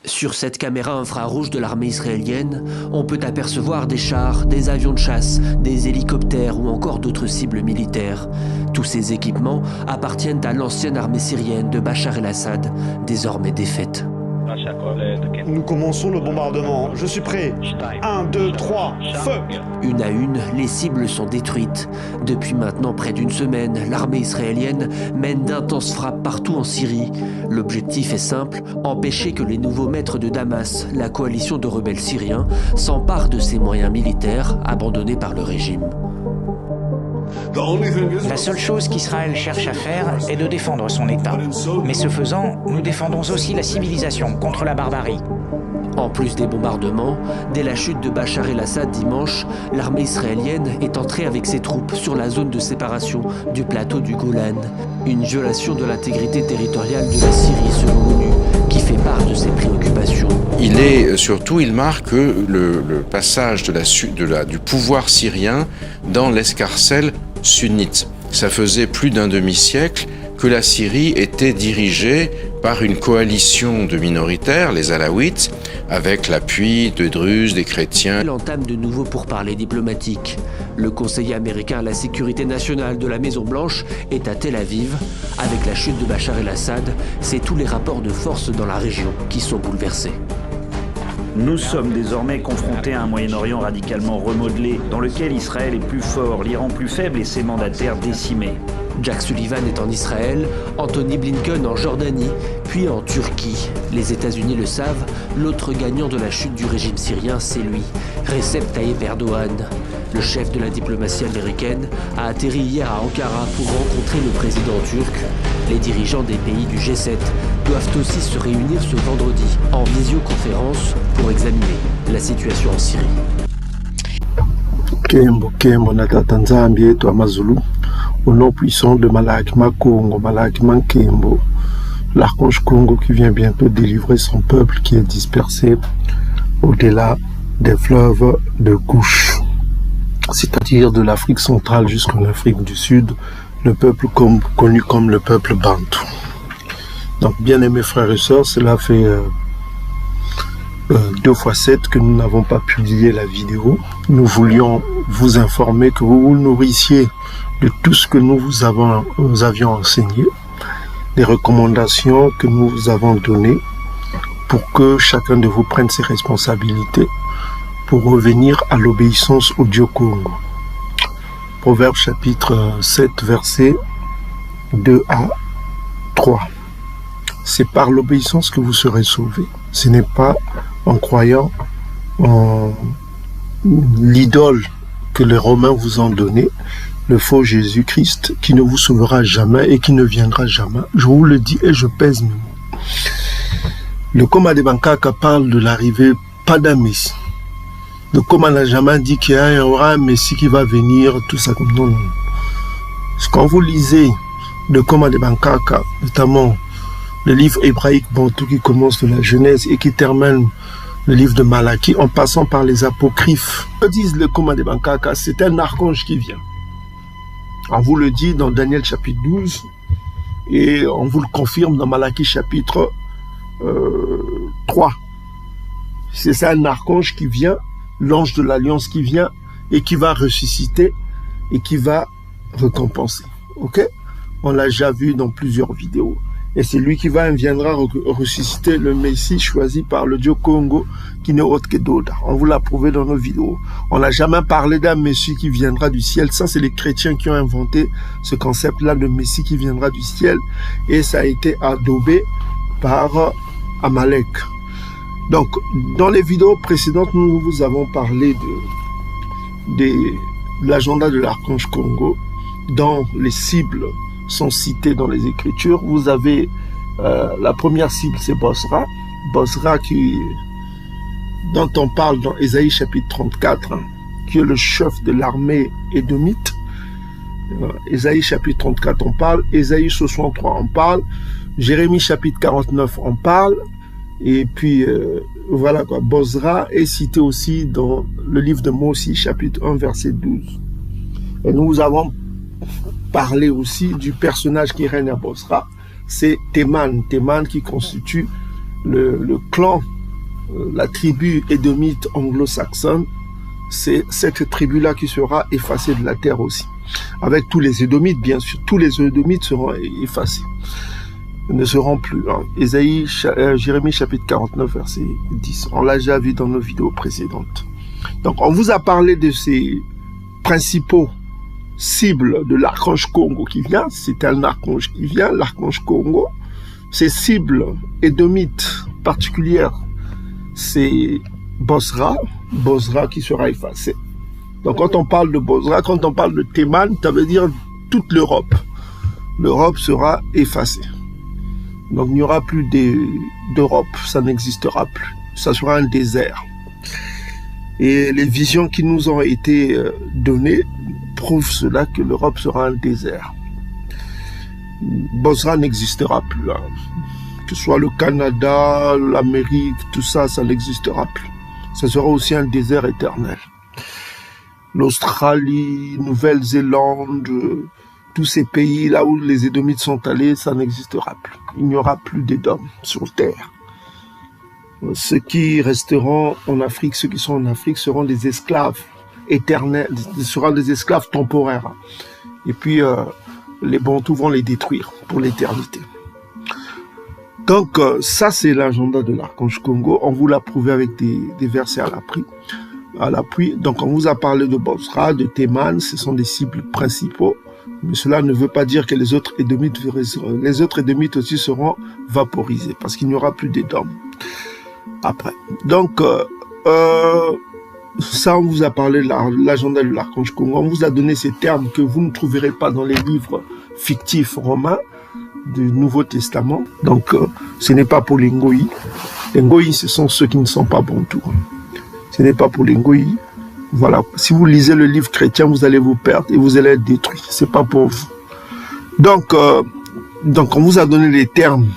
Sur cette caméra infrarouge de l'armée israélienne, on peut apercevoir des chars, des avions de chasse, des hélicoptères ou encore d'autres cibles militaires. Tous ces équipements appartiennent à l'ancienne armée syrienne de Bachar el-Assad, désormais défaite. Nous commençons le bombardement. Je suis prêt. 1, 2, 3, feu! Une à une, les cibles sont détruites. Depuis maintenant près d'une semaine, l'armée israélienne mène d'intenses frappes partout en Syrie. L'objectif est simple, empêcher que les nouveaux maîtres de Damas, la coalition de rebelles syriens, s'emparent de ces moyens militaires abandonnés par le régime. La seule chose qu'Israël cherche à faire est de défendre son État. Mais ce faisant, nous défendons aussi la civilisation contre la barbarie. En plus des bombardements, dès la chute de Bachar el-Assad dimanche, l'armée israélienne est entrée avec ses troupes sur la zone de séparation du plateau du Golan. Une violation de l'intégrité territoriale de la Syrie selon l'ONU, qui fait part de ses préoccupations. Il marque le passage du pouvoir syrien dans l'escarcelle sunnite. Ça faisait plus d'un demi-siècle que la Syrie était dirigée par une coalition de minoritaires, les Alaouites, avec l'appui de Druzes, des chrétiens. Elle entame de nouveaux pourparlers diplomatiques. Le conseiller américain à la sécurité nationale de la Maison-Blanche est à Tel Aviv. Avec la chute de Bachar el-Assad, c'est tous les rapports de force dans la région qui sont bouleversés. Nous sommes désormais confrontés à un Moyen-Orient radicalement remodelé, dans lequel Israël est plus fort, l'Iran plus faible et ses mandataires décimés. Jack Sullivan est en Israël, Anthony Blinken en Jordanie, puis en Turquie. Les États-Unis le savent, l'autre gagnant de la chute du régime syrien, c'est lui, Recep Tayyip Erdogan. Le chef de la diplomatie américaine a atterri hier à Ankara pour rencontrer le président turc. Les dirigeants des pays du G7 doivent aussi se réunir ce vendredi en visioconférence pour examiner la situation en Syrie. Kembo Natata Nzambi yetu Amazulu, au nom puissant de Malakima Congo, Malakima Kembo, l'archange Congo qui vient bientôt délivrer son peuple qui est dispersé au-delà des fleuves de Gouche, c'est-à-dire de l'Afrique centrale jusqu'en Afrique du Sud, le peuple connu comme le peuple Bantou. Donc, bien aimés frères et sœurs, cela fait 2 fois 7 que nous n'avons pas publié la vidéo. Nous voulions vous informer que vous vous nourrissiez de tout ce que nous avions enseigné, des recommandations que nous vous avons données pour que chacun de vous prenne ses responsabilités pour revenir à l'obéissance au Dieu Congo. Proverbe chapitre 7, versets 2 à 3. C'est par l'obéissance que vous serez sauvés. Ce n'est pas en croyant en l'idole que les Romains vous ont donnée, le faux Jésus-Christ, qui ne vous sauvera jamais et qui ne viendra jamais. Je vous le dis et je pèse mes mots. Le Koma de Bankaka parle de l'arrivée pas d'un Messie. Le Koma n'a jamais dit qu'il y aura un Messie qui va venir, tout ça comme non. Quand vous lisez le Koma de Bankaka, notamment le livre hébraïque Bantou qui commence de la Genèse et qui termine le livre de Malachie, en passant par les apocryphes, que disent le Koma de Bankaka, c'est un archange qui vient. On vous le dit dans Daniel chapitre 12 et on vous le confirme dans Malachie chapitre 3. C'est ça un archange qui vient, l'ange de l'alliance qui vient et qui va ressusciter et qui va récompenser. Ok? On l'a déjà vu dans plusieurs vidéos. Et c'est lui qui viendra ressusciter le Messie choisi par le Dieu Congo qui n'est autre que Doda. On vous l'a prouvé dans nos vidéos. On n'a jamais parlé d'un Messie qui viendra du ciel. Ça, c'est les chrétiens qui ont inventé ce concept-là de Messie qui viendra du ciel. Et ça a été adobé par Amalek. Donc, dans les vidéos précédentes, nous vous avons parlé de l'agenda de l'archange Congo, dans les cibles sont cités dans les Écritures. Vous avez la première cible, c'est Bosra. Bosra dont on parle dans Ésaïe chapitre 34, qui est le chef de l'armée édomite. Ésaïe chapitre 34, on parle. Ésaïe 63, on parle. Jérémie chapitre 49, on parle. Et puis, voilà quoi. Bosra est cité aussi dans le livre de Mosi, chapitre 1, verset 12. Et nous avons parler aussi du personnage qui règne à Bosra, c'est Théman. Théman qui constitue le clan, la tribu édomite anglo-saxonne, c'est cette tribu-là qui sera effacée de la terre aussi. Avec tous les édomites, bien sûr, tous les édomites seront effacés. Ils ne seront plus. Jérémie chapitre 49, verset 10. On l'a déjà vu dans nos vidéos précédentes. Donc, on vous a parlé de ces principaux cibles de l'archange Congo qui vient. C'est un archange qui vient, l'archange Congo. Ces cibles édomites particulières, c'est Bosra qui sera effacé. Donc quand on parle de Bosra, quand on parle de Théman, ça veut dire toute l'Europe. L'Europe sera effacée. Donc il n'y aura plus d'Europe, ça n'existera plus. Ça sera un désert. Et les visions qui nous ont été données prouvent cela, que l'Europe sera un désert. Bosra n'existera plus. Hein. Que ce soit le Canada, l'Amérique, tout ça, ça n'existera plus. Ça sera aussi un désert éternel. L'Australie, Nouvelle-Zélande, tous ces pays là où les Édomites sont allés, ça n'existera plus. Il n'y aura plus d'Édom sur terre. Ceux qui resteront en Afrique, ceux qui sont en Afrique seront des esclaves éternels, seront des esclaves temporaires. Et puis les Bantous vont les détruire pour l'éternité. Donc ça c'est l'agenda de l'archange Congo. On vous l'a prouvé avec des versets à l'appui. Donc on vous a parlé de Bosra, de Théman, ce sont des cibles principaux. Mais cela ne veut pas dire que les autres édomites aussi seront vaporisés, parce qu'il n'y aura plus d'Édom après. Donc ça on vous a parlé de l'agenda de l'archange Congo. On vous a donné ces termes que vous ne trouverez pas dans les livres fictifs romains du Nouveau Testament. Donc ce n'est pas pour les Ngoï. Les Ngoï, ce sont ceux qui ne sont pas bantous. Ce n'est pas pour les Ngoï. Voilà. Si vous lisez le livre chrétien, vous allez vous perdre et vous allez être détruit. C'est pas pour vous. Donc on vous a donné les termes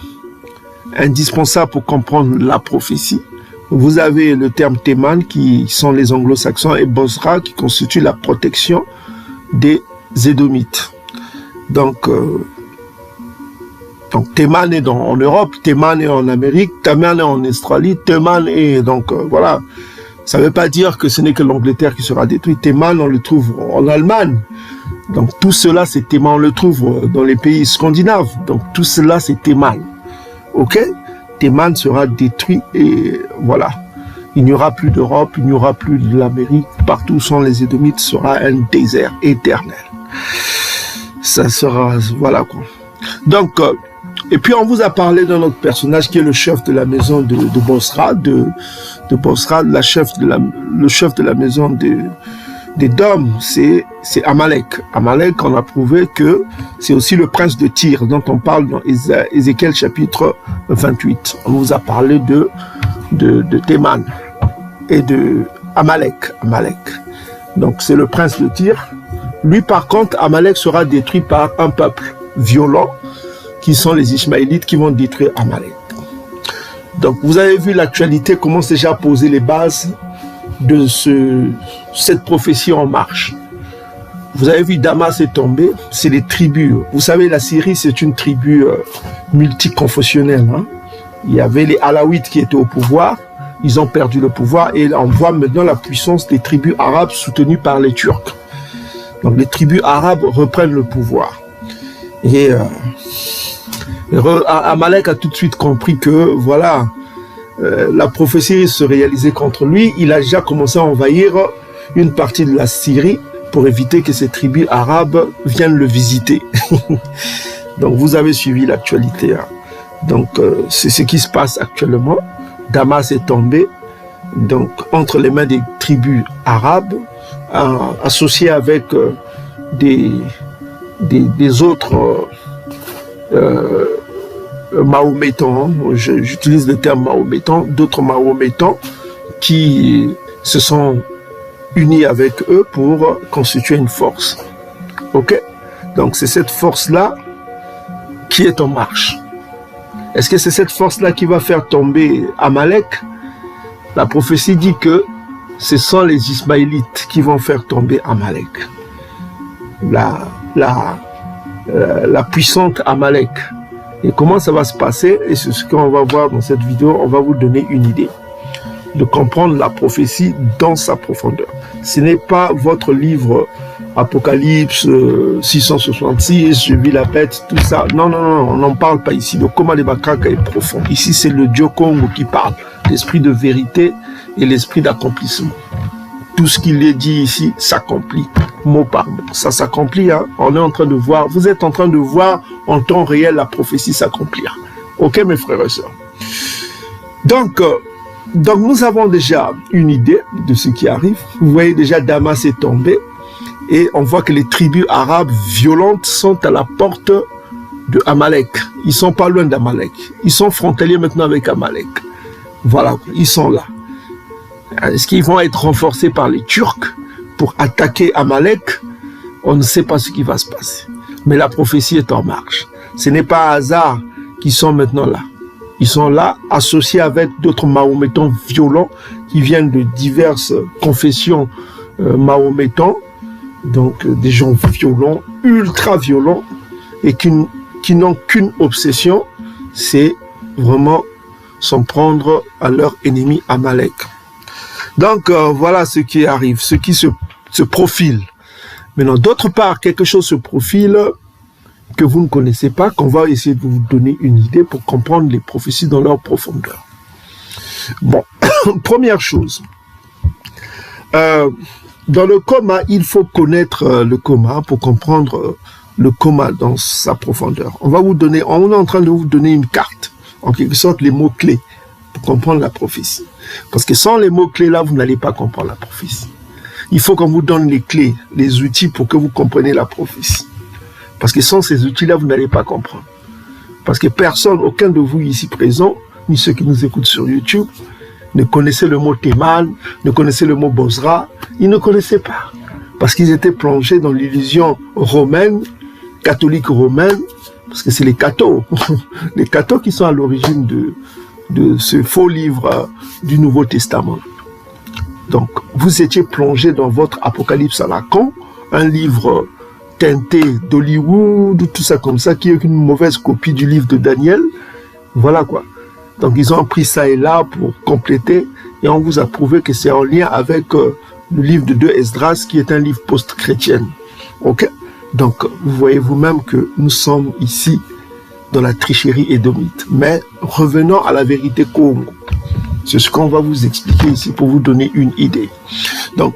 indispensables pour comprendre la prophétie. Vous avez le terme Théman qui sont les anglo-saxons et Bosra qui constitue la protection des Édomites. Donc Théman est en Europe, Théman est en Amérique, Théman est en Australie, Théman est voilà. Ça ne veut pas dire que ce n'est que l'Angleterre qui sera détruite. Théman, on le trouve en Allemagne. Donc tout cela, c'est Théman, on le trouve dans les pays scandinaves. Donc tout cela, c'est Théman. Ok? Théman sera détruit et voilà. Il n'y aura plus d'Europe, il n'y aura plus de l'Amérique. Partout où sont les Édomites, sera un désert éternel. Ça sera, voilà quoi. Donc, et puis on vous a parlé d'un autre personnage qui est le chef de la maison de Bosra, de Bosra, le chef de la maison des Dômes, c'est Amalek. Amalek, on a prouvé que c'est aussi le prince de Tyr, dont on parle dans Ézéchiel chapitre 28. On vous a parlé de Théman et de Amalek. Donc c'est le prince de Tyr. Lui par contre, Amalek sera détruit par un peuple violent, qui sont les Ismaélites qui vont détruire Amalek. Donc vous avez vu l'actualité commence déjà à poser les bases de cette prophétie en marche. Vous avez vu Damas est tombé, c'est les tribus. Vous savez, la Syrie c'est une tribu multiconfessionnelle. Hein. Il y avait les Alaouites qui étaient au pouvoir, ils ont perdu le pouvoir et on voit maintenant la puissance des tribus arabes soutenues par les Turcs. Donc les tribus arabes reprennent le pouvoir. Et Amalek a tout de suite compris que voilà, la prophétie se réalisait contre lui. Il a déjà commencé à envahir une partie de la Syrie pour éviter que ces tribus arabes viennent le visiter. Donc vous avez suivi l'actualité. Hein. Donc c'est ce qui se passe actuellement. Damas est tombé donc entre les mains des tribus arabes, associé avec des autres mahométans, j'utilise le terme mahométans, d'autres mahométans qui se sont unis avec eux pour constituer une force. Ok? Donc c'est cette force-là qui est en marche. Est-ce que c'est cette force-là qui va faire tomber Amalek? La prophétie dit que ce sont les Ismaélites qui vont faire tomber Amalek. La puissante Amalek Et comment ça va se passer, et c'est ce qu'on va voir dans cette vidéo, on va vous donner une idée de comprendre la prophétie dans sa profondeur. Ce n'est pas votre livre Apocalypse 666, je vis la bête, tout ça. Non, non, non, on n'en parle pas ici. Le coma de Bakaka est profond. Ici, c'est le Dieu Congo qui parle, l'esprit de vérité et l'esprit d'accomplissement. Tout ce qu'il est dit ici s'accomplit, mot par mot. Ça s'accomplit, hein? On est en train de voir, vous êtes en train de voir en temps réel la prophétie s'accomplir. Ok, mes frères et sœurs? Donc, nous avons déjà une idée de ce qui arrive. Vous voyez déjà Damas est tombé et on voit que les tribus arabes violentes sont à la porte de Amalek. Ils sont pas loin d'Amalek. Ils sont frontaliers maintenant avec Amalek. Voilà, ils sont là. Est-ce qu'ils vont être renforcés par les Turcs pour attaquer Amalek? On ne sait pas ce qui va se passer. Mais la prophétie est en marche. Ce n'est pas un hasard qu'ils sont maintenant là. Ils sont là, associés avec d'autres mahométans violents qui viennent de diverses confessions mahométans. Donc des gens violents, ultra violents, et qui n'ont qu'une obsession, c'est vraiment s'en prendre à leur ennemi Amalek. Donc voilà ce qui arrive, ce qui se profile. Maintenant, d'autre part, quelque chose se profile que vous ne connaissez pas, qu'on va essayer de vous donner une idée pour comprendre les prophéties dans leur profondeur. Bon, première chose, dans le coma, il faut connaître le coma pour comprendre le coma dans sa profondeur. On est en train de vous donner une carte, en quelque sorte les mots-clés, pour comprendre la prophétie. Parce que sans les mots-clés là, vous n'allez pas comprendre la prophétie. Il faut qu'on vous donne les clés, les outils pour que vous compreniez la prophétie. Parce que sans ces outils-là, vous n'allez pas comprendre. Parce que personne, aucun de vous ici présents, ni ceux qui nous écoutent sur YouTube, ne connaissaient le mot Théman, ne connaissaient le mot Bozra. Ils ne connaissaient pas. Parce qu'ils étaient plongés dans l'illusion romaine, catholique romaine, parce que c'est les cathos. Les cathos qui sont à l'origine de ce faux livre du Nouveau Testament. Donc, vous étiez plongé dans votre Apocalypse à la con, un livre teinté d'Hollywood, tout ça comme ça, qui est une mauvaise copie du livre de Daniel. Voilà quoi. Donc, ils ont pris ça et là pour compléter, et on vous a prouvé que c'est en lien avec le livre de 2 Esdras, qui est un livre post-chrétien. Ok? Donc, vous voyez vous-même que nous sommes ici dans la tricherie édomite. Mais revenons à la vérité Congo. C'est ce qu'on va vous expliquer ici pour vous donner une idée. Donc,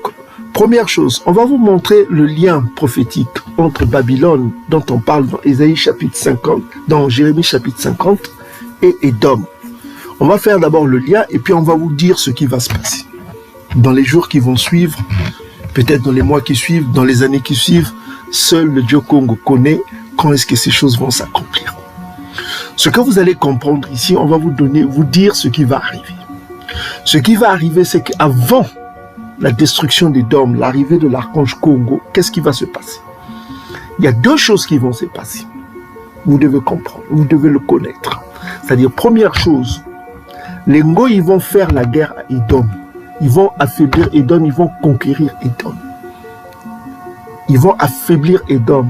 première chose, on va vous montrer le lien prophétique entre Babylone, dont on parle dans Ésaïe chapitre 50, dans Jérémie chapitre 50, et Édom. On va faire d'abord le lien et puis on va vous dire ce qui va se passer. Dans les jours qui vont suivre, peut-être dans les mois qui suivent, dans les années qui suivent, seul le Dieu Congo connaît quand est-ce que ces choses vont s'accomplir. Ce que vous allez comprendre ici, on va vous dire ce qui va arriver. Ce qui va arriver, c'est qu'avant la destruction d'Édom, l'arrivée de l'archange Congo, qu'est-ce qui va se passer? Il y a 2 choses qui vont se passer. Vous devez comprendre, vous devez le connaître. C'est-à-dire, première chose, les Ngo, ils vont faire la guerre à Édom. Ils vont affaiblir Édom, ils vont conquérir Édom. Ils vont affaiblir Édom.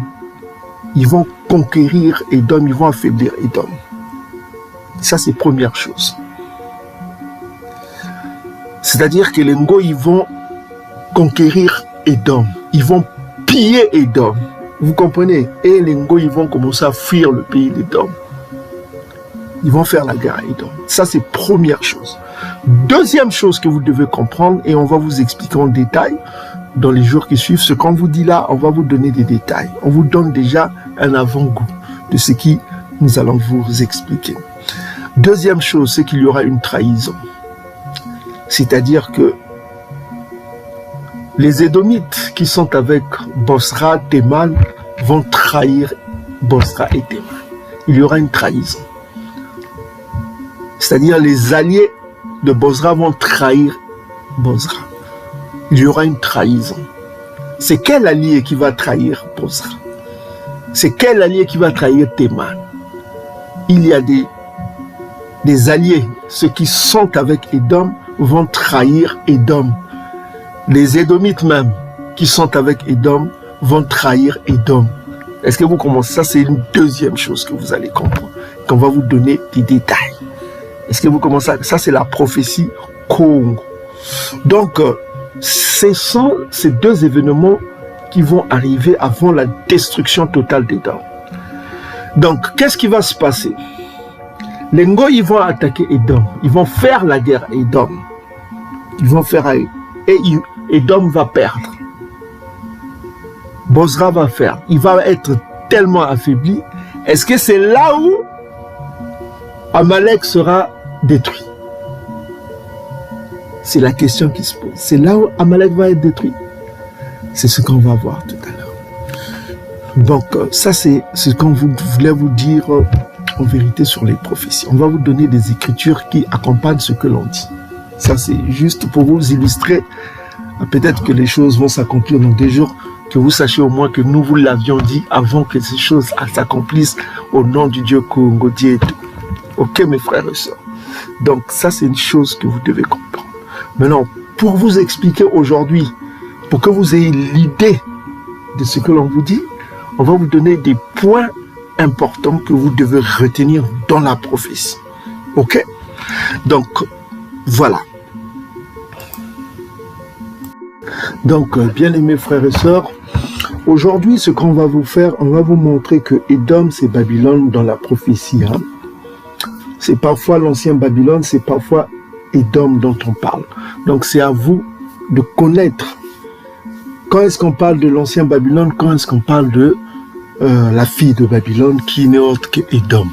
Ils vont conquérir Édom, ils vont affaiblir Édom. Ça, c'est première chose. C'est-à-dire que les Ngo, ils vont conquérir Édom. Ils vont piller Édom. Vous comprenez? Et les Ngo, ils vont commencer à fuir le pays d'Édom. Ils vont faire la guerre à Édom. Ça, c'est première chose. Deuxième chose que vous devez comprendre, et on va vous expliquer en détail dans les jours qui suivent, ce qu'on vous dit là, on va vous donner des détails. On vous donne déjà un avant-goût de ce qui nous allons vous expliquer. Deuxième chose, c'est qu'il y aura une trahison. C'est-à-dire que les Édomites qui sont avec Bozra, Théman vont trahir Bozra et Théman. Il y aura une trahison. C'est-à-dire les alliés de Bozra vont trahir Bozra. Il y aura une trahison. C'est quel allié qui va trahir Bozra? C'est quel allié qui va trahir Théman? Il y a des alliés, ceux qui sont avec Édom vont trahir Édom. Les Édomites même, qui sont avec Édom, vont trahir Édom. Est-ce que vous commencez? Ça, c'est une deuxième chose que vous allez comprendre. qu'on va vous donner des détails. Est-ce que vous commencez à... Ça, c'est la prophétie Congo. Donc, ce sont ces deux événements qui vont arriver avant la destruction totale d'Édom. Donc, qu'est-ce qui va se passer? Les Ngo, ils vont attaquer Édom. Ils vont faire la guerre à Édom. Ils vont faire... Et Édom va perdre. Bozra va faire. Il va être tellement affaibli. Est-ce que c'est là où Amalek sera détruit? C'est la question qui se pose. C'est là où Amalek va être détruit. C'est ce qu'on va voir tout à l'heure. Donc, ça, c'est ce qu'on voulait vous dire en vérité sur les prophéties. On va vous donner des écritures qui accompagnent ce que l'on dit. Ça, c'est juste pour vous illustrer. Peut-être que les choses vont s'accomplir dans des jours, que vous sachiez au moins que nous vous l'avions dit avant que ces choses s'accomplissent au nom du Dieu Congo Diéto. Ok, mes frères et sœurs. Donc, ça, c'est une chose que vous devez comprendre. Maintenant, pour vous expliquer aujourd'hui, pour que vous ayez l'idée de ce que l'on vous dit, on va vous donner des points importants que vous devez retenir dans la prophétie. Ok? Donc, voilà. Donc, bien aimés frères et sœurs, aujourd'hui, ce qu'on va vous faire, on va vous montrer que Édom, c'est Babylone dans la prophétie. Hein? C'est parfois l'ancien Babylone, c'est parfois Édom dont on parle. Donc, c'est à vous de connaître. Quand est-ce qu'on parle de l'ancien Babylone? Quand est-ce qu'on parle de la fille de Babylone qui n'est autre que Édom?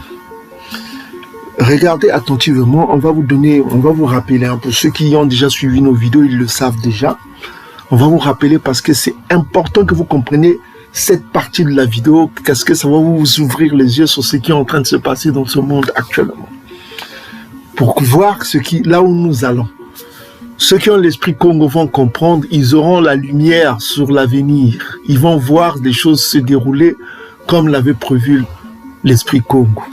Regardez attentivement, on va vous rappeler un peu. Ceux qui ont déjà suivi nos vidéos, ils le savent déjà. On va vous rappeler parce que c'est important que vous compreniez cette partie de la vidéo, parce que ça va vous ouvrir les yeux sur ce qui est en train de se passer dans ce monde actuellement. Pour voir là où nous allons. Ceux qui ont l'esprit Congo vont comprendre, ils auront la lumière sur l'avenir. Ils vont voir des choses se dérouler comme l'avait prévu l'esprit Congo.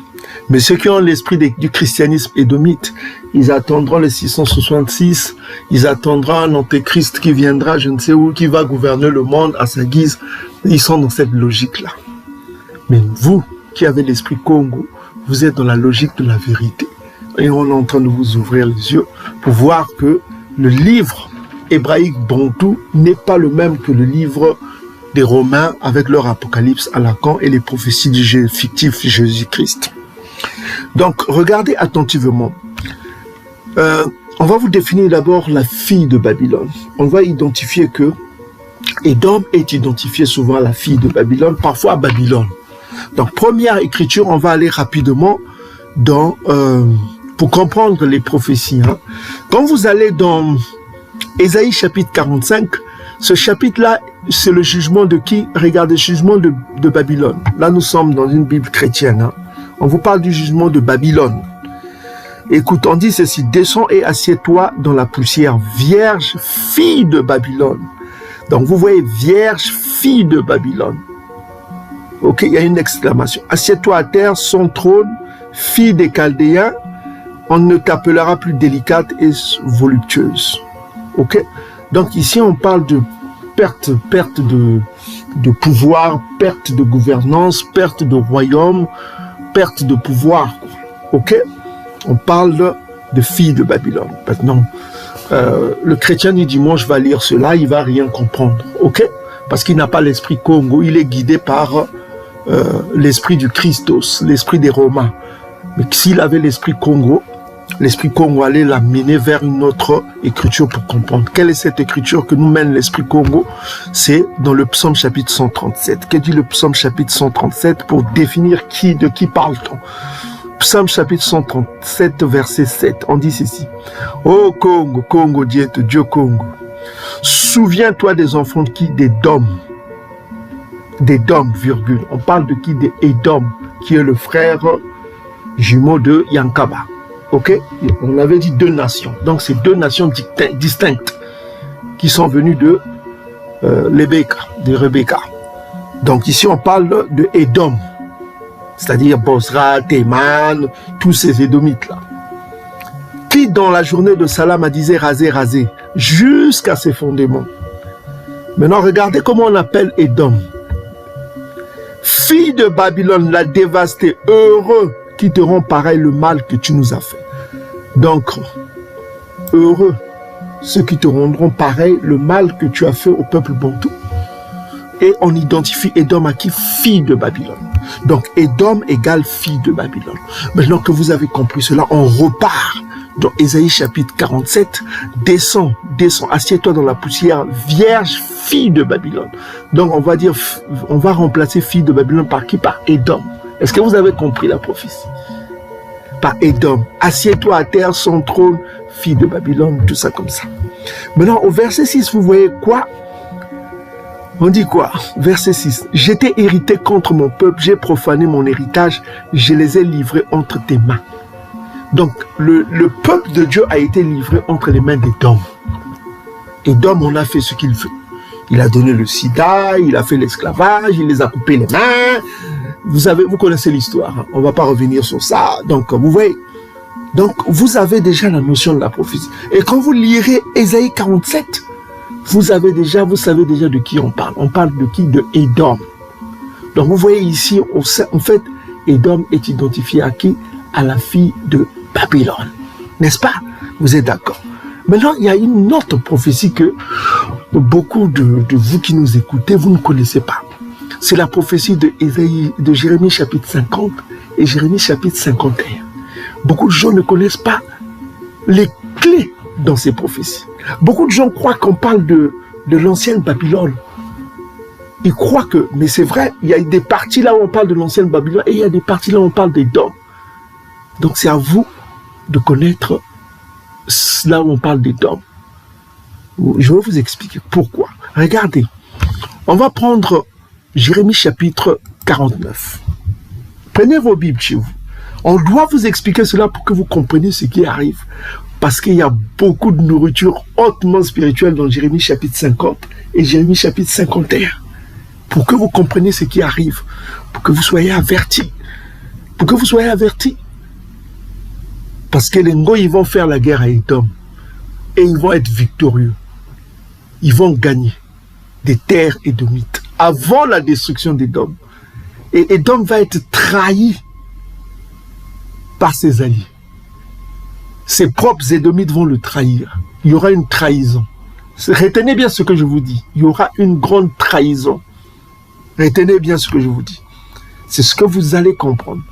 Mais ceux qui ont l'esprit du christianisme édomite, ils attendront les 666, ils attendront un antéchrist qui viendra, je ne sais où, qui va gouverner le monde à sa guise. Ils sont dans cette logique-là. Mais vous, qui avez l'esprit Congo, vous êtes dans la logique de la vérité. Et on est en train de vous ouvrir les yeux pour voir que le livre hébraïque bantou n'est pas le même que le livre des Romains avec leur apocalypse à Lacan et les prophéties du fictif Jésus-Christ. Donc, regardez attentivement. On va vous définir d'abord la fille de Babylone. On va identifier que Édom est identifié souvent à la fille de Babylone, parfois à Babylone. Donc, première écriture, on va aller rapidement dans... pour comprendre les prophéties. Hein. Quand vous allez dans Ésaïe chapitre 45, ce chapitre-là, c'est le jugement de qui? Regardez, le jugement de Babylone. Là, nous sommes dans une Bible chrétienne. Hein. On vous parle du jugement de Babylone. Écoute, on dit ceci: descends et assieds-toi dans la poussière, vierge, fille de Babylone. Donc, vous voyez, vierge, fille de Babylone. Ok, il y a une exclamation. Assieds-toi à terre, son trône, fille des Chaldéens, on ne t'appellera plus délicate et voluptueuse. Ok? Donc ici, on parle de perte de pouvoir, perte de gouvernance, perte de royaume, perte de pouvoir. Ok? On parle de fille de Babylone. Maintenant, le chrétien du dimanche va lire cela, il va rien comprendre. Ok? Parce qu'il n'a pas l'esprit Congo, il est guidé par l'esprit du Christos, l'esprit des Romains. Mais s'il avait l'esprit Congo allait l'amener vers une autre écriture pour comprendre. Quelle est cette écriture que nous mène l'esprit Congo? C'est dans le psaume chapitre 137. Que dit le psaume chapitre 137 pour définir de qui parle-t-on? Psaume chapitre 137, verset 7. On dit ceci: ô Congo, Congo Diéto, Dieu Congo, souviens-toi des enfants de qui? Des Dom, virgule. On parle de qui? Des Édom, qui est le frère jumeau de Yankaba. Ok? On avait dit deux nations. Donc, c'est deux nations distinctes qui sont venues de Rebecca. Donc, ici, on parle de Édom, c'est-à-dire Bozra, Théman, tous ces Édomites-là. Qui, dans la journée de Salam, a disait raser, raser, jusqu'à ses fondements. Maintenant, regardez comment on appelle Édom. Fille de Babylone l'a dévasté, heureux qui te rend pareil le mal que tu nous as fait. Donc, heureux ceux qui te rendront pareil le mal que tu as fait au peuple bantou. Et on identifie Édom à qui? Fille de Babylone. Donc, Édom égale fille de Babylone. Maintenant que vous avez compris cela, on repart dans Ésaïe chapitre 47. Descends, assieds-toi dans la poussière, vierge, fille de Babylone. Donc, on va remplacer fille de Babylone par qui? Par Édom. Est-ce que vous avez compris la prophétie? Par Édom. Assieds-toi à terre, son trône, fille de Babylone, tout ça comme ça. Maintenant, au verset 6, vous voyez quoi? On dit quoi? Verset 6. J'étais irrité contre mon peuple, j'ai profané mon héritage, je les ai livrés entre tes mains. Donc, le peuple de Dieu a été livré entre les mains d'Édom. Édom, on a fait ce qu'il veut. Il a donné le sida, il a fait l'esclavage, il les a coupé les mains. Vous connaissez l'histoire, hein? On ne va pas revenir sur ça. Donc, vous voyez. Donc, vous avez déjà la notion de la prophétie. Et quand vous lirez Ésaïe 47, vous savez déjà de qui on parle. On parle de qui? De Édom. Donc, vous voyez ici, en fait, Édom est identifié à qui? À la fille de Babylone. N'est-ce pas? Vous êtes d'accord? Maintenant, il y a une autre prophétie que beaucoup de vous qui nous écoutez, vous ne connaissez pas. C'est la prophétie de Jérémie chapitre 50 et Jérémie chapitre 51. Beaucoup de gens ne connaissent pas les clés dans ces prophéties. Beaucoup de gens croient qu'on parle de l'ancienne Babylone. Ils croient que, mais c'est vrai, il y a des parties là où on parle de l'ancienne Babylone et il y a des parties là où on parle d'Édom. Donc c'est à vous de connaître là où on parle d'Édom. Je vais vous expliquer pourquoi. Regardez, on va prendre Jérémie chapitre 49. Prenez vos Bibles chez vous. On doit vous expliquer cela pour que vous compreniez ce qui arrive. Parce qu'il y a beaucoup de nourriture hautement spirituelle dans Jérémie chapitre 50 et Jérémie chapitre 51. Pour que vous compreniez ce qui arrive. Pour que vous soyez avertis. Pour que vous soyez avertis. Parce que les Ngo, ils vont faire la guerre à Édom. Et ils vont être victorieux. Ils vont gagner des terres édomites avant la destruction d'Édom. Et Édom va être trahi par ses alliés. Ses propres Édomites vont le trahir. Il y aura une trahison. Retenez bien ce que je vous dis. Il y aura une grande trahison. Retenez bien ce que je vous dis. C'est ce que vous allez comprendre.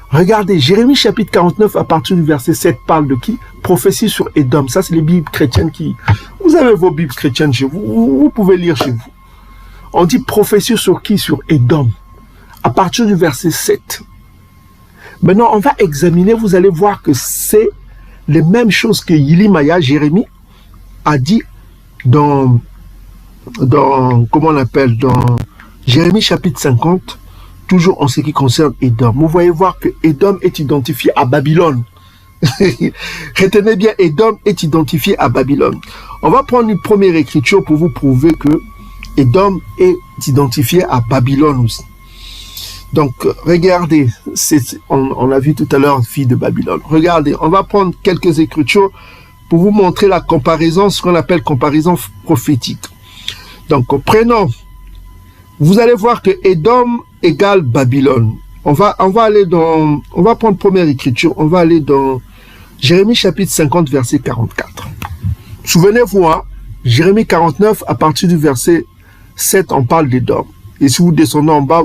Regardez, Jérémie chapitre 49 à partir du verset 7 parle de qui? Prophétie sur Édom. Ça, c'est les Bibles chrétiennes qui... Vous avez vos Bibles chrétiennes chez vous. Vous pouvez lire chez vous. On dit prophétie sur qui? Sur Édom. À partir du verset 7. Maintenant, on va examiner. Vous allez voir que c'est les mêmes choses que Yilimaya, Jérémie, a dit dans comment on appelle, dans Jérémie chapitre 50, toujours en ce qui concerne Édom. Vous voyez voir que Édom est identifié à Babylone. Retenez bien, Édom est identifié à Babylone. On va prendre une première écriture pour vous prouver que Édom est identifié à Babylone aussi. Donc, regardez, on a vu tout à l'heure fille de Babylone. Regardez, on va prendre quelques écritures pour vous montrer la comparaison, ce qu'on appelle comparaison prophétique. Donc, prenons, vous allez voir que Édom égale Babylone. On va prendre première écriture, on va aller dans Jérémie chapitre 50, verset 44. Souvenez-vous, hein, Jérémie 49, à partir du verset 7, on parle d'Édom. Et si vous descendez en bas,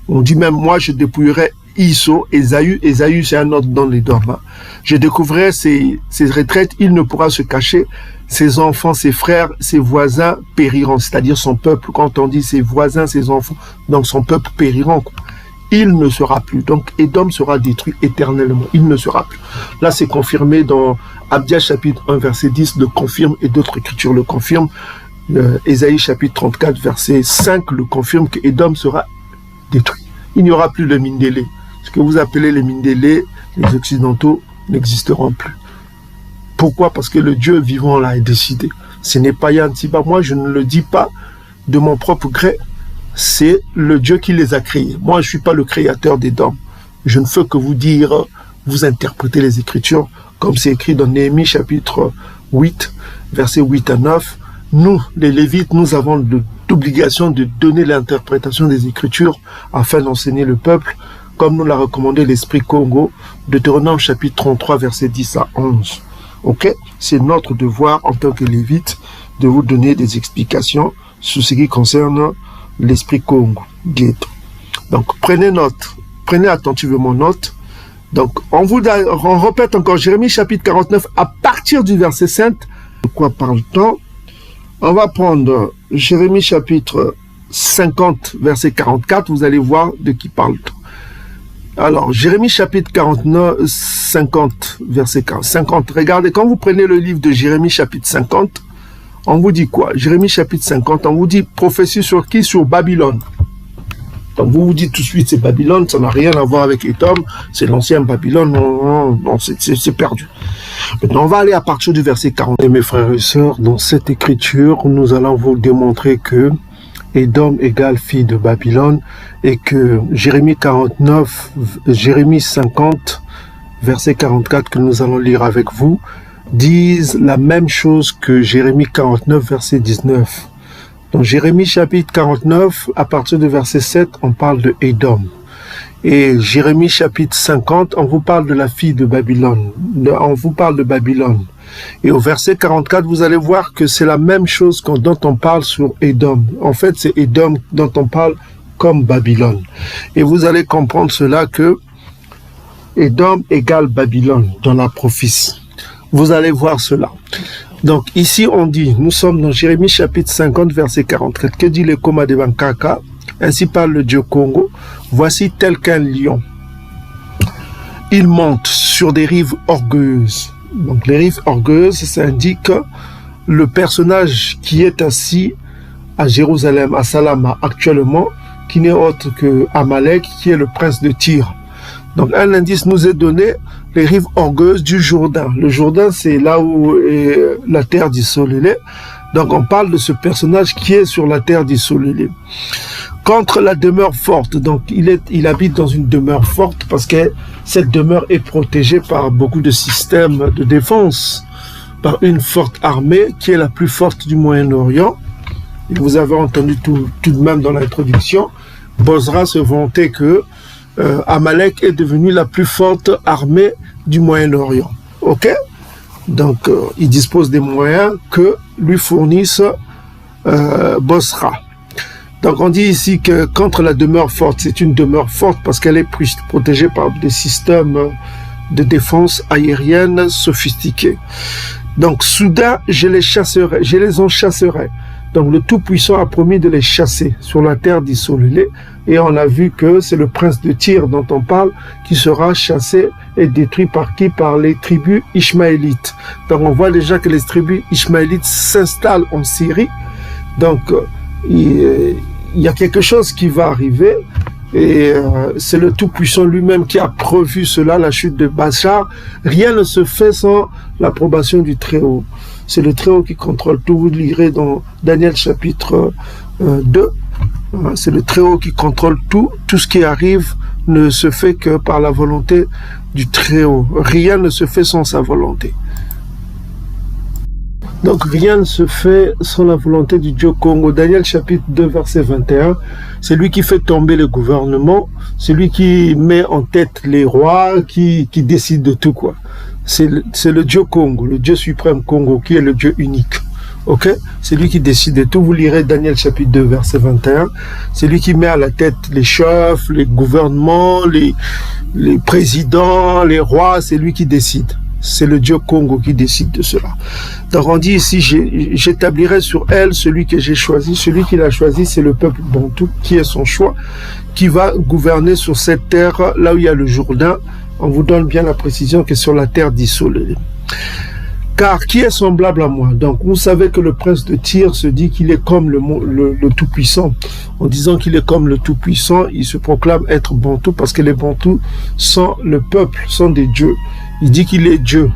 on dit même, moi, je dépouillerai Isso, Ésaü. Ésaü, c'est un autre dans les dormants. Je découvrirai ses retraites, il ne pourra se cacher. Ses enfants, ses frères, ses voisins périront. C'est-à-dire son peuple. Quand on dit ses voisins, ses enfants, donc son peuple périront. Il ne sera plus. Donc, Édom sera détruit éternellement. Il ne sera plus. Là, c'est confirmé dans Abdia chapitre 1, verset 10, le confirme, et d'autres écritures le confirment. Ésaïe chapitre 34, verset 5, le confirme que Édom sera détruit. Il n'y aura plus de Mindélé. Ce que vous appelez les Mindélé, les Occidentaux, n'existeront plus. Pourquoi? Parce que le Dieu vivant l'a décidé. Ce n'est pas Yantiba. Moi, je ne le dis pas de mon propre gré. C'est le Dieu qui les a créés. Moi, je ne suis pas le créateur d'Édom. Je ne fais que vous dire, vous interprétez les Écritures, comme c'est écrit dans Néhémie chapitre 8, versets 8 à 9. Nous, les Lévites, nous avons l'obligation de donner l'interprétation des Écritures afin d'enseigner le peuple. comme nous l'a recommandé l'Esprit Congo, Deutéronome chapitre 33, versets 10 à 11. Ok? C'est notre devoir en tant que lévite de vous donner des explications sur ce qui concerne l'Esprit Congo. Donc, prenez note, prenez attentivement note. Donc, on répète encore Jérémie chapitre 49 à partir du verset 5. De quoi parle-t-on? On va prendre Jérémie chapitre 50, verset 44. Vous allez voir de qui parle-t-on. Alors, Jérémie chapitre 49, 50, verset 50. Regardez, quand vous prenez le livre de Jérémie chapitre 50, on vous dit quoi? Jérémie chapitre 50, on vous dit prophétie sur qui? Sur Babylone. Donc vous vous dites tout de suite c'est Babylone, ça n'a rien à voir avec Édom, c'est l'ancien Babylone, non, c'est perdu. Maintenant on va aller à partir du verset 40. Et mes frères et sœurs, dans cette écriture, nous allons vous démontrer que Édom égale fille de Babylone et que Jérémie 50, verset 44 que nous allons lire avec vous, disent la même chose que Jérémie 49, verset 19. Dans Jérémie chapitre 49, à partir du verset 7, on parle de Édom. Et Jérémie chapitre 50, on vous parle de la fille de Babylone. On vous parle de Babylone. Et au verset 44, vous allez voir que c'est la même chose dont on parle sur Édom. En fait, c'est Édom dont on parle comme Babylone. Et vous allez comprendre cela que Édom égale Babylone dans la prophétie. Vous allez voir cela. Donc ici on dit, nous sommes dans Jérémie chapitre 50 verset 44. Que dit le Koma de Bankaka? Ainsi parle le Dieu Congo. Voici tel qu'un lion. Il monte sur des rives orgueilleuses. Donc les rives orgueilleuses, ça indique le personnage qui est assis à Jérusalem, à Salama actuellement, qui n'est autre que Amalek, qui est le prince de Tyr. Donc un indice nous est donné, les rives orgueilleuses du Jourdain. Le Jourdain, c'est là où est la terre d'Issolélé. Donc on parle de ce personnage qui est sur la terre d'Issolélé. Contre la demeure forte, donc il habite dans une demeure forte parce que cette demeure est protégée par beaucoup de systèmes de défense, par une forte armée qui est la plus forte du Moyen-Orient. Et vous avez entendu tout de même dans l'introduction, Bozra se vantait que Amalek est devenu la plus forte armée du Moyen-Orient. Ok? Donc, il dispose des moyens que lui fournissent Bozra. Donc, on dit ici que contre la demeure forte, c'est une demeure forte parce qu'elle est protégée par des systèmes de défense aérienne sophistiqués. Donc, soudain, je les en chasserai. Donc, le Tout-Puissant a promis de les chasser sur la terre d'Issolélé. Et on a vu que c'est le prince de Tyr dont on parle qui sera chassé et détruit par qui? Par les tribus ishmaélites. Donc on voit déjà que les tribus ishmaélites s'installent en Syrie. Donc il y a quelque chose qui va arriver. Et c'est le Tout-Puissant lui-même qui a prévu cela, la chute de Bachar. Rien ne se fait sans l'approbation du Très-Haut. C'est le Très-Haut qui contrôle tout. Vous lirez dans Daniel chapitre 2. C'est le Très-Haut qui contrôle tout. Tout ce qui arrive ne se fait que par la volonté du Très-Haut. Rien ne se fait sans sa volonté. Donc rien ne se fait sans la volonté du Dieu Congo. Daniel chapitre 2 verset 21, c'est lui qui fait tomber le gouvernement, c'est lui qui met en tête les rois, qui décide de tout quoi. C'est le Dieu Congo, le Dieu suprême Congo, qui est le Dieu unique. Ok? C'est lui qui décide de tout. Vous lirez Daniel chapitre 2 verset 21. C'est lui qui met à la tête les chefs, les gouvernements, les présidents, les rois, c'est lui qui décide. C'est le Dieu Congo qui décide de cela. Donc on dit ici, j'établirai sur elle celui que j'ai choisi. Celui qu'il a choisi, c'est le peuple bantou, qui est son choix, qui va gouverner sur cette terre, là où il y a le Jourdain. On vous donne bien la précision que sur la terre d'Issolélé. Car qui est semblable à moi? Donc vous savez que le prince de Tyr se dit qu'il est comme le Tout-Puissant. En disant qu'il est comme le Tout-Puissant, il se proclame être bantou parce que les bantous sont le peuple, sont des dieux. Il dit qu'il est Dieu.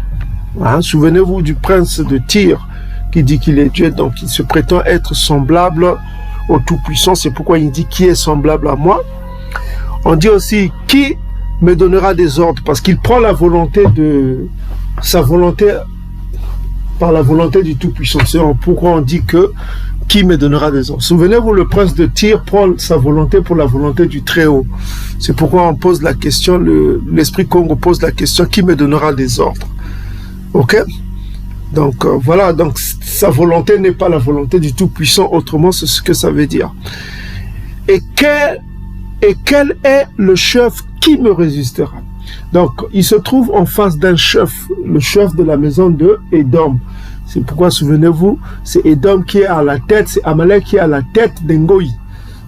Hein? Souvenez-vous du prince de Tyr qui dit qu'il est Dieu, donc il se prétend être semblable au Tout-Puissant. C'est pourquoi il dit qui est semblable à moi. On dit aussi qui me donnera des ordres parce qu'il prend la volonté de sa volonté par la volonté du Tout-Puissant. C'est pourquoi on dit que qui me donnera des ordres. Souvenez-vous, le prince de Tyr prend sa volonté pour la volonté du Très-Haut. C'est pourquoi on pose la question, l'esprit Congo pose la question, qui me donnera des ordres? Ok? Donc voilà, donc sa volonté n'est pas la volonté du Tout-Puissant, autrement c'est ce que ça veut dire. Et quel est le chef qui me résistera? Donc il se trouve en face d'un chef, le chef de la maison de Édom. C'est pourquoi, souvenez-vous, c'est Édom qui est à la tête, c'est Amalek qui est à la tête d'Engoï,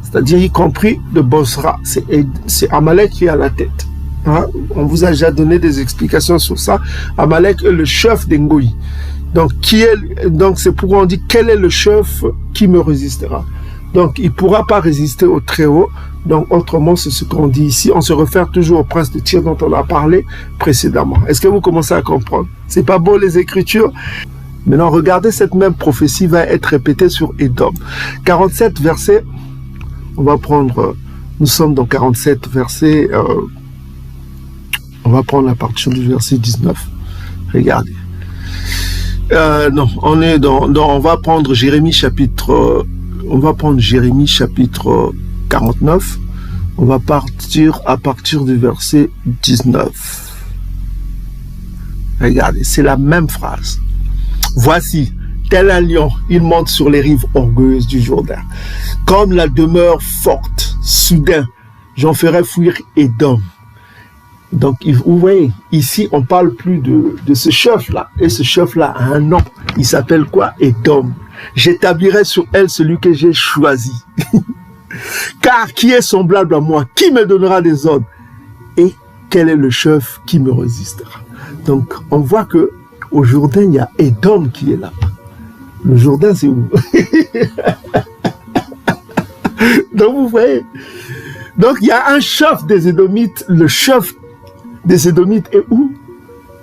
c'est-à-dire y compris de Bosra. C'est Amalek qui est à la tête. Hein? On vous a déjà donné des explications sur ça. Amalek est le chef d'Engoï. Donc c'est pourquoi on dit quel est le chef qui me résistera. Donc il ne pourra pas résister au Très-Haut. Donc autrement, c'est ce qu'on dit ici. On se réfère toujours au prince de Tyr dont on a parlé précédemment. Est-ce que vous commencez à comprendre? C'est pas beau les Écritures? Maintenant, regardez, cette même prophétie va être répétée sur Édom. 47 versets, on va prendre, nous sommes dans 47 versets, on va prendre à partir du verset 19. Regardez. Non, on est on va prendre Jérémie chapitre 49. On va partir à partir du verset 19. Regardez, c'est la même phrase. Voici, tel un lion, il monte sur les rives orgueilleuses du Jourdain. Comme la demeure forte, soudain, j'en ferai fuir Édom. Donc, vous voyez, ici, on parle plus de ce chef-là. Et ce chef-là a un nom. Il s'appelle quoi? Édom. J'établirai sur elle celui que j'ai choisi. Car qui est semblable à moi? Qui me donnera des ordres? Et quel est le chef qui me résistera? Donc, on voit que au Jourdain, il y a Édom qui est là. Le Jourdain, c'est où? Donc, vous voyez. Donc, il y a un chef des Édomites. Le chef des Édomites est où?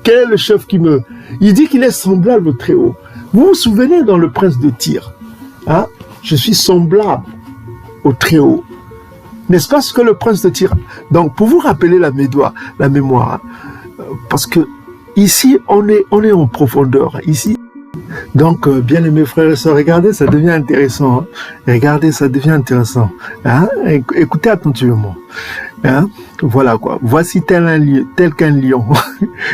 Quel est le chef qui me... Il dit qu'il est semblable au Très-Haut. Vous vous souvenez dans le prince de Tyr, hein? Je suis semblable au Très-Haut. N'est-ce pas ce que le prince de Tyr... Donc, pour vous rappeler la mémoire, hein, parce que ici, on est en profondeur. Ici, donc, bien aimés frères et sœurs, regardez, ça devient intéressant. Hein? Regardez, ça devient intéressant. Hein? Écoutez attentivement. Hein? Voilà quoi. Voici tel qu'un lion.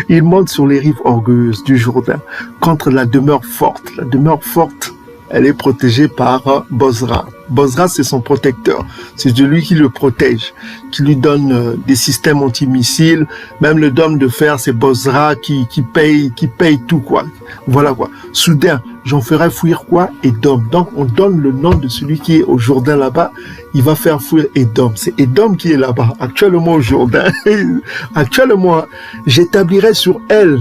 Il monte sur les rives orgueilleuses du Jourdain contre la demeure forte. La demeure forte, elle est protégée par Bosra. Bosra, c'est son protecteur. C'est de lui qui le protège, qui lui donne des systèmes antimissiles. Même le dôme de fer, c'est Bosra qui paye tout, quoi. Voilà, quoi. Soudain, j'en ferai fuir quoi? Édom. Donc, on donne le nom de celui qui est au Jourdain là-bas. Il va faire fuir Édom. C'est Édom qui est là-bas, actuellement au Jourdain. Actuellement, j'établirai sur elle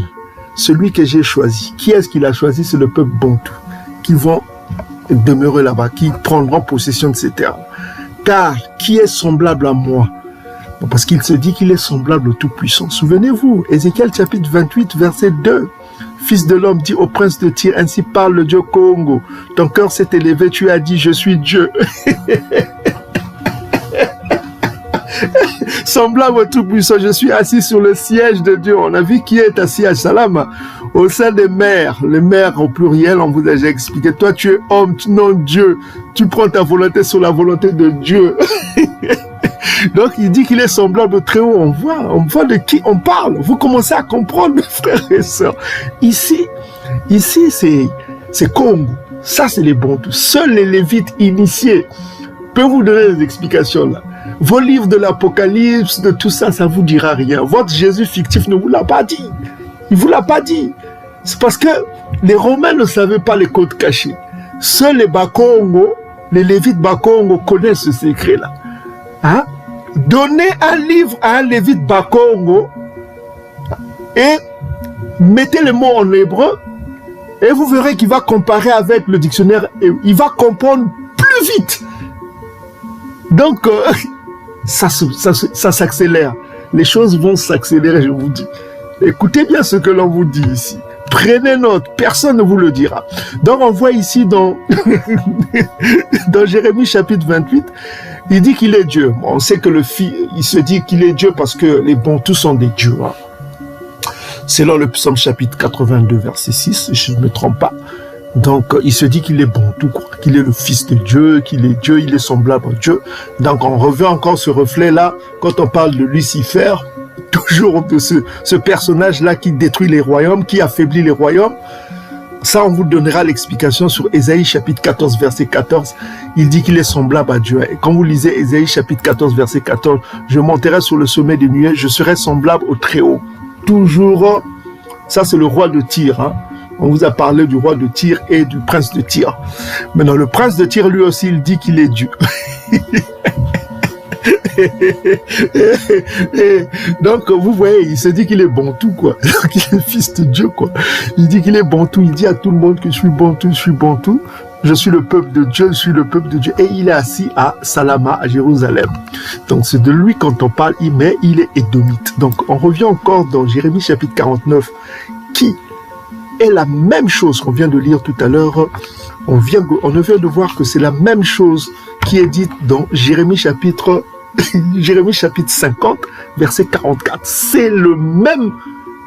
celui que j'ai choisi. Qui est-ce qu'il a choisi? C'est le peuple Bantou, qui vont demeurer là-bas, qui prendront possession de ces terres. Car qui est semblable à moi? Parce qu'il se dit qu'il est semblable au Tout-Puissant. Souvenez-vous, Ézéchiel chapitre 28, verset 2. Fils de l'homme, dit au prince de Tyr, ainsi parle le Dieu Congo. Ton cœur s'est élevé, tu as dit, je suis Dieu. Semblable au Tout-Puissant, je suis assis sur le siège de Dieu. On a vu qui est assis à Shalama, au sein des mers. Les mers au pluriel, on vous a déjà expliqué. Toi, tu es homme, non Dieu. Tu prends ta volonté sur la volonté de Dieu. Donc, il dit qu'il est semblable au Très-Haut. On voit de qui on parle. Vous commencez à comprendre, mes frères et sœurs. Ici, c'est Congo. Ça, c'est les Bantous. Seuls les Lévites initiés peuvent vous donner des explications là. Vos livres de l'Apocalypse, de tout ça, ça vous dira rien. Votre Jésus fictif ne vous l'a pas dit. Il vous l'a pas dit. C'est parce que les Romains ne savaient pas les codes cachés. Seuls les Bakongo, les Lévites Bakongo connaissent ce secret-là. Hein? Donnez un livre à un Lévite Bakongo et mettez les mots en hébreu et vous verrez qu'il va comparer avec le dictionnaire et il va comprendre plus vite. Donc, ça s'accélère. Les choses vont s'accélérer, je vous dis. Écoutez bien ce que l'on vous dit ici. Prenez note, personne ne vous le dira. Donc, on voit ici dans Jérémie chapitre 28, il dit qu'il est Dieu. On sait que il se dit qu'il est Dieu parce que les Bantous sont des dieux. Hein. Selon le psaume chapitre 82, verset 6, je ne me trompe pas. Donc, il se dit qu'il est Bantou, quoi, qu'il est le fils de Dieu, qu'il est Dieu, il est semblable à Dieu. Donc, on revient encore ce reflet-là quand on parle de Lucifer, toujours de ce personnage-là qui détruit les royaumes, qui affaiblit les royaumes. Ça, on vous donnera l'explication sur Ésaïe chapitre 14, verset 14. Il dit qu'il est semblable à Dieu. Et quand vous lisez Ésaïe chapitre 14, verset 14, je monterai sur le sommet des nuages, je serai semblable au Très-Haut. Toujours, ça c'est le roi de Tyr, hein. On vous a parlé du roi de Tyr et du prince de Tyr. Maintenant, le prince de Tyr, lui aussi, il dit qu'il est Dieu. Donc, vous voyez, il se dit qu'il est Bantou, quoi. Qu'il est le fils de Dieu, quoi. Il dit qu'il est Bantou. Il dit à tout le monde que je suis Bantou, je suis Bantou. Je suis le peuple de Dieu, je suis le peuple de Dieu. Et il est assis à Salama, à Jérusalem. Donc, c'est de lui quand on parle, mais il est édomite. Donc, on revient encore dans Jérémie chapitre 49, qui est la même chose qu'on vient de lire tout à l'heure. On vient de voir que c'est la même chose qui est dite dans Jérémie chapitre 50, verset 44. C'est le même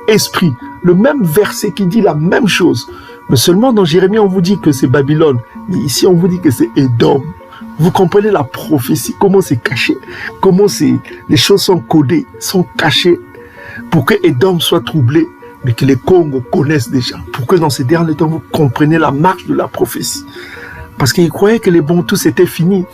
esprit, le même verset qui dit la même chose. Mais seulement dans Jérémie, on vous dit que c'est Babylone. Mais ici, on vous dit que c'est Édom. Vous comprenez la prophétie, comment c'est caché, comment les choses sont codées, sont cachées pour que Édom soit troublé, mais que les Congos connaissent déjà, pour que dans ces derniers temps, vous compreniez la marche de la prophétie. Parce qu'ils croyaient que les Bantous, c'était fini.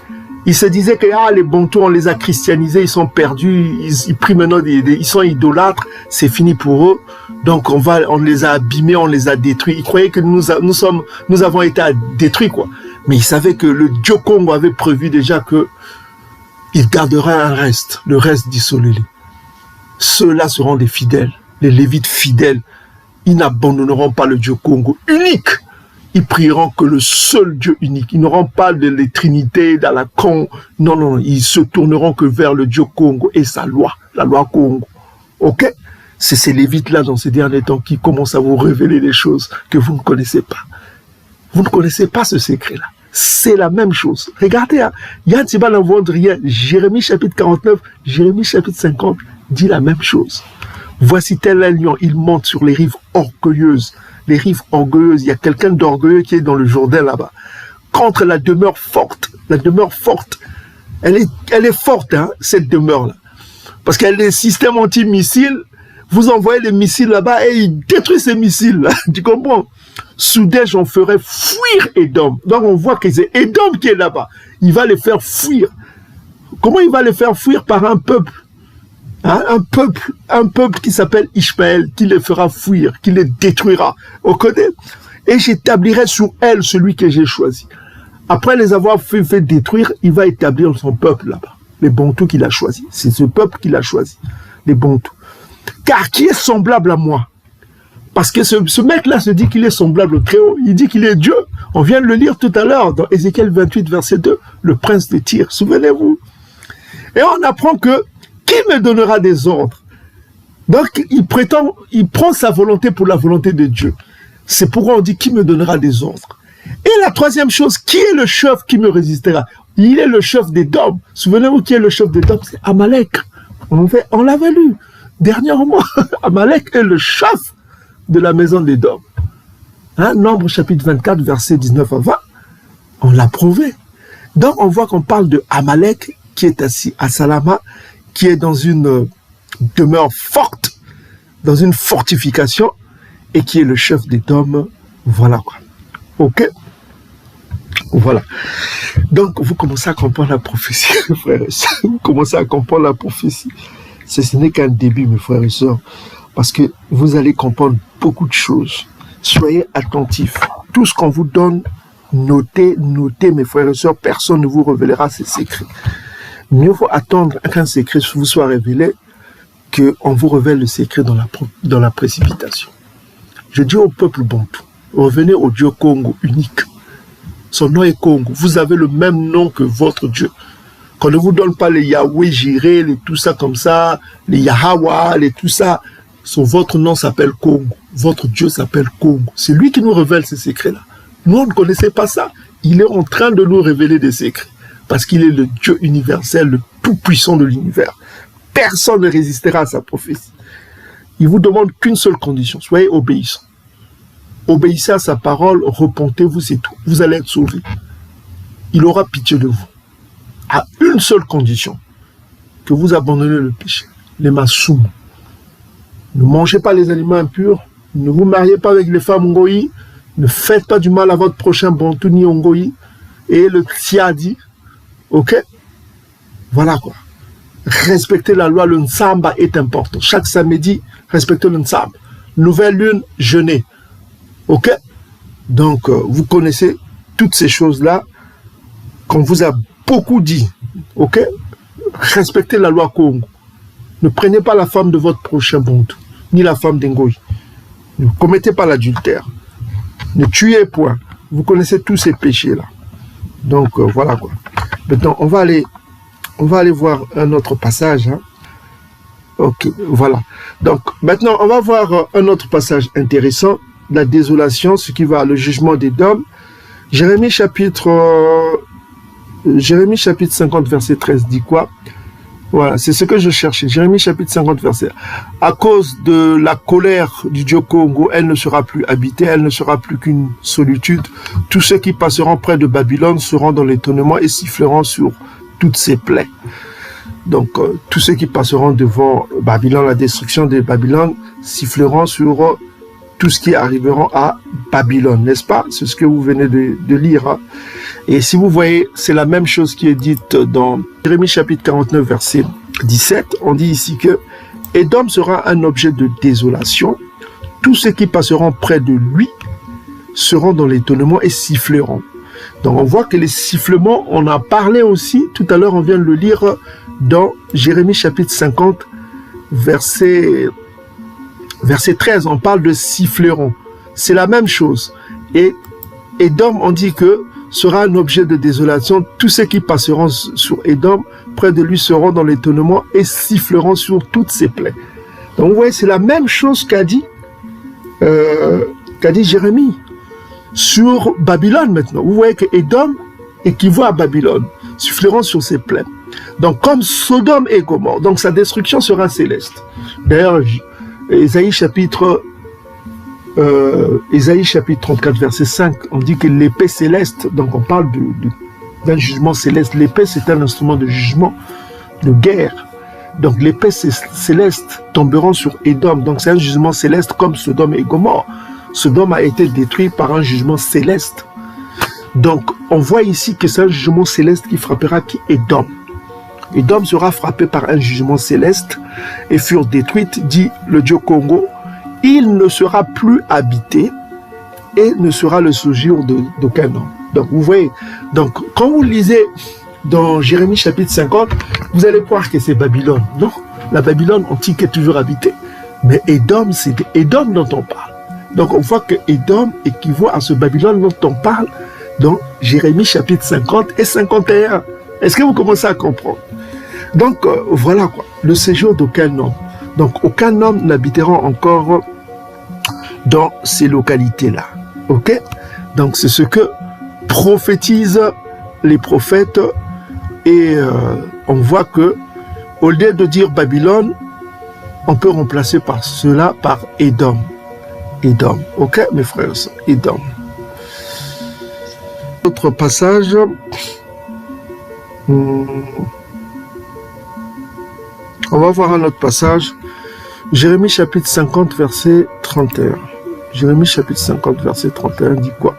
Ils se disaient que les Bantous, on les a christianisés, ils sont perdus, ils prient maintenant, ils sont idolâtres, c'est fini pour eux. Donc on les a abîmés, on les a détruits. Ils croyaient que nous avons été détruits, quoi. Mais ils savaient que le Dieu Congo avait prévu déjà que il garderait un reste, le reste d'isolé. Ceux-là seront des fidèles. Les Lévites fidèles, ils n'abandonneront pas le Dieu Congo unique. Ils prieront que le seul Dieu unique. Ils n'auront pas de les trinités dans la con. Non, non, ils se tourneront que vers le Dieu Congo et sa loi, la loi Congo. Ok? C'est ces Lévites-là dans ces derniers temps qui commencent à vous révéler des choses que vous ne connaissez pas. Vous ne connaissez pas ce secret-là. C'est la même chose. Regardez, hein, Yann Tiba n'invente rien. Jérémie chapitre 49, Jérémie chapitre 50 dit la même chose. Voici tel un lion, il monte sur les rives orgueilleuses. Les rives orgueilleuses, il y a quelqu'un d'orgueilleux qui est dans le Jourdain là-bas. Contre la demeure forte. La demeure forte. Elle est forte, hein, cette demeure-là. Parce qu'elle a des systèmes anti-missiles. Vous envoyez les missiles là-bas et ils détruisent ces missiles-là. Tu comprends? Soudain, j'en ferai fuir Édom. Donc on voit que c'est Édom qui est là-bas. Il va les faire fuir. Comment il va les faire fuir? Par un peuple? Hein, un peuple qui s'appelle Ishmaël, qui les fera fuir, qui les détruira. On connaît? Et j'établirai sur elle celui que j'ai choisi. Après les avoir fait détruire, il va établir son peuple là-bas. Les Bantous qu'il a choisi. C'est ce peuple qu'il a choisi. Les Bantous. Car qui est semblable à moi? Parce que ce mec-là se dit qu'il est semblable au Très-Haut. Il dit qu'il est Dieu. On vient de le lire tout à l'heure dans Ézéchiel 28, verset 2. Le prince de Tyr. Souvenez-vous. Et on apprend que qui me donnera des ordres? Donc, il prend sa volonté pour la volonté de Dieu. C'est pourquoi on dit qui me donnera des ordres. Et la troisième chose, qui est le chef qui me résistera? Il est le chef d'Édom. Souvenez-vous qui est le chef d'Édom? C'est Amalek. On l'avait lu dernièrement. Amalek est le chef de la maison d'Édom. Hein, Nombre chapitre 24, verset 19 à 20. On l'a prouvé. Donc, on voit qu'on parle de Amalek qui est assis à Salama, qui est dans une demeure forte, dans une fortification, et qui est le chef d'Édom. Voilà quoi. Ok? Voilà. Donc, vous commencez à comprendre la prophétie, frères et sœurs. Vous commencez à comprendre la prophétie. Ce n'est qu'un début, mes frères et sœurs, parce que vous allez comprendre beaucoup de choses. Soyez attentifs. Tout ce qu'on vous donne, notez, mes frères et sœurs. Personne ne vous révélera ces secrets. Mieux vaut attendre qu'un secret vous soit révélé qu'on vous révèle le secret dans la précipitation. Je dis au peuple Bantou, revenez au Dieu Congo unique. Son nom est Congo. Vous avez le même nom que votre Dieu. Qu'on ne vous donne pas les Yahweh, Jireh, les tout ça comme ça, les Yahawa, les tout ça. Votre nom s'appelle Congo. Votre Dieu s'appelle Congo. C'est lui qui nous révèle ces secrets-là. Nous, on ne connaissait pas ça. Il est en train de nous révéler des secrets. Parce qu'il est le Dieu universel, le tout-puissant de l'univers. Personne ne résistera à sa prophétie. Il vous demande qu'une seule condition, soyez obéissants. obéissez à sa parole, repentez-vous, c'est tout. Vous allez être sauvés. Il aura pitié de vous. À une seule condition, que vous abandonnez le péché, les masoum. Ne mangez pas les aliments impurs, ne vous mariez pas avec les femmes ngoï, ne faites pas du mal à votre prochain bantou ni ngoï, et le tsiadi, ok? Voilà quoi. Respecter la loi, le nsamba est important. Chaque samedi, respectez le nsamba. Nouvelle lune, jeûnez. Ok? Donc, vous connaissez toutes ces choses-là qu'on vous a beaucoup dit. Ok? Respectez la loi Congo. Ne prenez pas la femme de votre prochain bantou, ni la femme d'Ngoï. Ne commettez pas l'adultère. Ne tuez point. Vous connaissez tous ces péchés-là. Donc, voilà quoi. Maintenant, on va aller voir un autre passage. Hein. Ok, voilà. Donc, maintenant, on va voir un autre passage intéressant. La désolation, ce qui va, le jugement d'Édom. Jérémie chapitre 50, verset 13 dit quoi? Voilà, c'est ce que je cherchais. Jérémie chapitre 50, verset. À cause de la colère du Dieu Congo, elle ne sera plus habitée, elle ne sera plus qu'une solitude. Tous ceux qui passeront près de Babylone seront dans l'étonnement et siffleront sur toutes ses plaies. Donc, tous ceux qui passeront devant Babylone, la destruction de Babylone, siffleront sur tout ce qui arriveront à Babylone, n'est-ce pas? C'est ce que vous venez de lire. Hein? Et si vous voyez, c'est la même chose qui est dite dans Jérémie chapitre 49, verset 17. On dit ici que Édom sera un objet de désolation. Tous ceux qui passeront près de lui seront dans l'étonnement et siffleront. Donc on voit que les sifflements, on a parlé aussi, tout à l'heure on vient de le lire dans Jérémie chapitre 50, verset 13, on parle de siffleront. C'est la même chose. Et Édom, on dit que sera un objet de désolation. Tous ceux qui passeront sur Édom, près de lui seront dans l'étonnement et siffleront sur toutes ses plaies. Donc vous voyez, c'est la même chose qu'a dit Jérémie sur Babylone maintenant. Vous voyez que Édom équivaut à Babylone, siffleront sur ses plaies. Donc comme Sodome et Gomorrhe, donc sa destruction sera céleste. D'ailleurs, Ésaïe chapitre 34, verset 5, on dit que l'épée céleste, donc on parle d'un jugement céleste. L'épée, c'est un instrument de jugement, de guerre. Donc l'épée céleste tomberont sur Édom. Donc c'est un jugement céleste comme Sodome et Gomorrhe. Sodome a été détruit par un jugement céleste. Donc on voit ici que c'est un jugement céleste qui frappera qui? Édom. Édom sera frappé par un jugement céleste et furent détruites, dit le Dieu Congo. Il ne sera plus habité et ne sera le séjour d'aucun homme. Donc vous voyez, donc quand vous lisez dans Jérémie chapitre 50, vous allez croire que c'est Babylone. Non, la Babylone antique est toujours habitée. Mais Édom, c'est Édom dont on parle. Donc on voit que Édom équivaut à ce Babylone dont on parle dans Jérémie chapitre 50 et 51. Est-ce que vous commencez à comprendre? Donc voilà quoi, le séjour d'aucun homme. Donc aucun homme n'habitera encore dans ces localités-là. Ok? Donc c'est ce que prophétisent les prophètes et on voit que au lieu de dire Babylone, on peut remplacer par cela par Édom. Édom. Ok mes frères, Édom. Autre passage. On va voir un autre passage. Jérémie chapitre 50, verset 31. Jérémie chapitre 50, verset 31 dit quoi?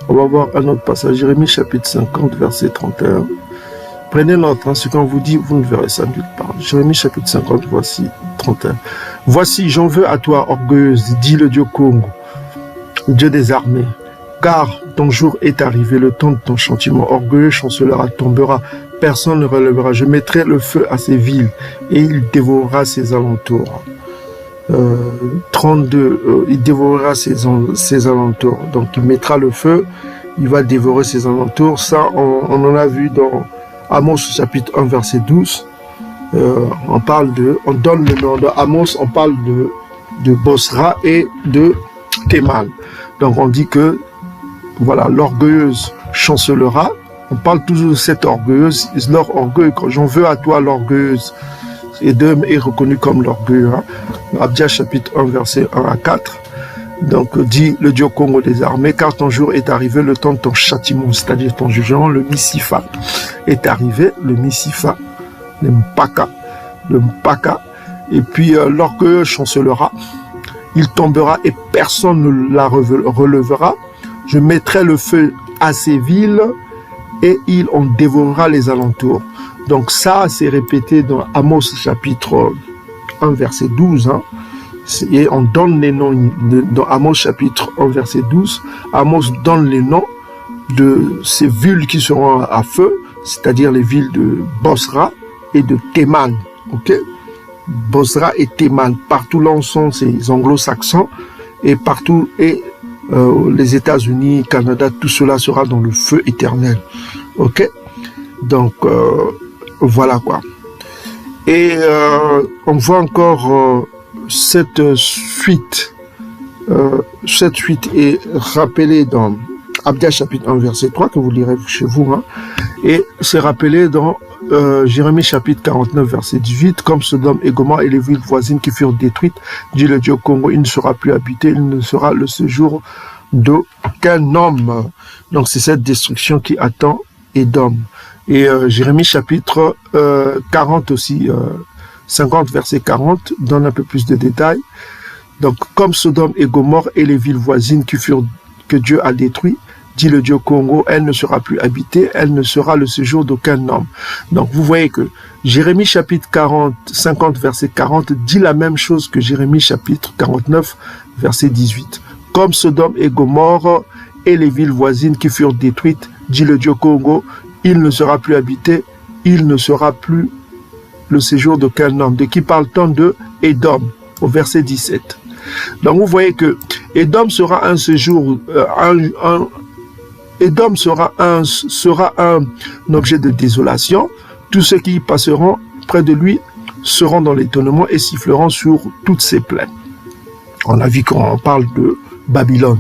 On va voir un autre passage. Jérémie chapitre 50, verset 31. Prenez l'autre, hein, ce qu'on vous dit, vous ne verrez ça nulle part. Jérémie chapitre 50, voici 31. Voici, j'en veux à toi, orgueilleuse, dit le Dieu Congo, le Dieu des armées. Car ton jour est arrivé, le temps de ton châtiment. Orgueilleux chancelera, tombera, personne ne relèvera. Je mettrai le feu à ses villes et il dévorera ses alentours. 32, il dévorera ses alentours. Donc il mettra le feu, il va dévorer ses alentours. Ça, on en a vu dans Amos chapitre 1, verset 12. On donne le nom de Amos, on parle de Bosra et de Thémal. Donc on dit que voilà, l'orgueilleuse chancelera. On parle toujours de cette orgueilleuse, leur orgueil. Quand j'en veux à toi, l'orgueilleuse. Édom est reconnu comme l'orgueil. Hein. Abdia chapitre 1, verset 1 à 4. Donc, dit le Dieu Congo des armées, car ton jour est arrivé, le temps de ton châtiment, c'est-à-dire ton jugement, le Misifa est arrivé, le Misifa, le Mpaka. Et puis, l'orgueil chancelera, il tombera et personne ne la relèvera. Je mettrai le feu à ces villes et il en dévorera les alentours. Donc ça, c'est répété dans Amos chapitre 1, verset 12. Hein. Et on donne les noms, dans Amos chapitre 1, verset 12, Amos donne les noms de ces villes qui seront à feu, c'est-à-dire les villes de Bosra et de Théman. Okay? Bosra et Théman, partout là sont ces anglo-saxons, et partout, et les États-Unis, Canada, tout cela sera dans le feu éternel. Ok? Donc, voilà quoi. Et on voit encore cette suite. Cette suite est rappelée dans Abdia chapitre 1, verset 3, que vous lirez chez vous. Hein, et c'est rappelé dans Jérémie chapitre 49, verset 18, comme Sodome et Gomorrhe et les villes voisines qui furent détruites, dit le Dieu Congo, il ne sera plus habité, il ne sera le séjour d'aucun homme. Donc c'est cette destruction qui attend Édom. Et Jérémie chapitre 40 aussi, 50 verset 40, donne un peu plus de détails. Donc comme Sodome et Gomorrhe et les villes voisines que Dieu a détruites, dit le Dieu Congo, elle ne sera plus habitée, elle ne sera le séjour d'aucun homme. Donc vous voyez que Jérémie chapitre 50 verset 40 dit la même chose que Jérémie chapitre 49 verset 18. Comme Sodome et Gomorrhe et les villes voisines qui furent détruites, dit le Dieu Congo, il ne sera plus habité, il ne sera plus le séjour d'aucun homme. De qui parle-t-on? De Édom, au verset 17. Donc vous voyez que Édom sera un séjour, Édom sera un objet de désolation. Tous ceux qui y passeront près de lui seront dans l'étonnement et siffleront sur toutes ses plaines. On a vu qu'on parle de Babylone.